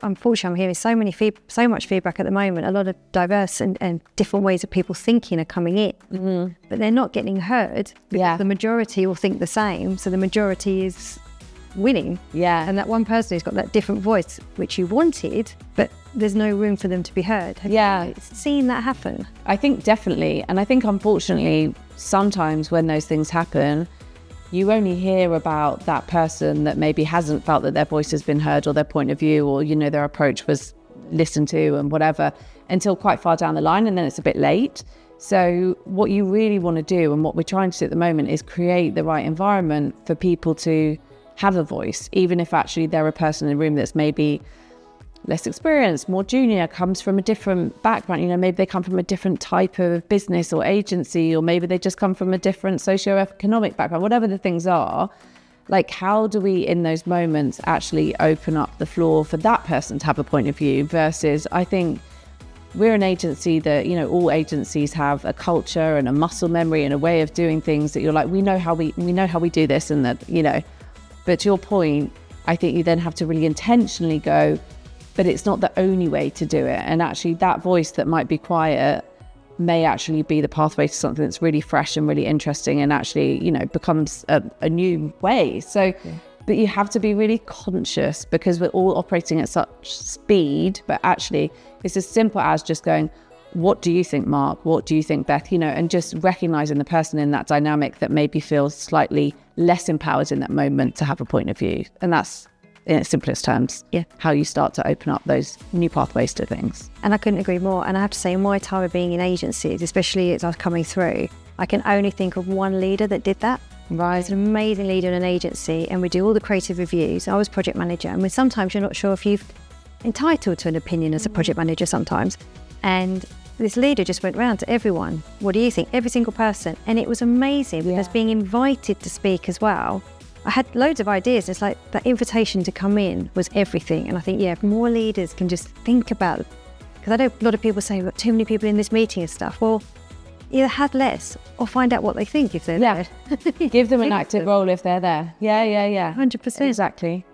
unfortunately, I'm hearing so much feedback at the moment. A lot of diverse and different ways of people thinking are coming in, but they're not getting heard because the majority will think the same. So the majority is winning. Yeah. And that one person who's got that different voice, which you wanted, but there's no room for them to be heard. Have you seen that happen? I think definitely. And I think unfortunately, sometimes when those things happen, you only hear about that person that maybe hasn't felt that their voice has been heard or their point of view or, their approach was listened to and whatever until quite far down the line, and then it's a bit late. So what you really want to do, and what we're trying to do at the moment, is create the right environment for people to have a voice, even if actually they're a person in the room that's maybe less experienced, more junior, comes from a different background. Maybe they come from a different type of business or agency, or maybe they just come from a different socioeconomic background, whatever the things are. Like, how do we in those moments actually open up the floor for that person to have a point of view? Versus, I think we're an agency that, all agencies have a culture and a muscle memory and a way of doing things that you're like, we know how we do this, and that, but to your point, I think you then have to really intentionally go, but it's not the only way to do it. And actually that voice that might be quiet may actually be the pathway to something that's really fresh and really interesting and actually, becomes a new way. So, but you have to be really conscious because we're all operating at such speed, but actually it's as simple as just going, what do you think, Mark? What do you think, Beth? And just recognizing the person in that dynamic that maybe feels slightly less empowered in that moment to have a point of view. And that's, in its simplest terms, how you start to open up those new pathways to things. And I couldn't agree more. And I have to say, in my time of being in agencies, especially as I was coming through, I can only think of one leader that did that. Right. It's an amazing leader in an agency, and we do all the creative reviews. I was project manager, and sometimes you're not sure if you're entitled to an opinion as a project manager sometimes. And this leader just went round to everyone. What do you think? Every single person. And it was amazing because being invited to speak as well, I had loads of ideas. It's like that invitation to come in was everything. And I think, if more leaders can just think about, because I know a lot of people say, we've got too many people in this meeting and stuff. Well, either have less or find out what they think if they're there. Give them an active role if they're there. Yeah. 100%. Exactly.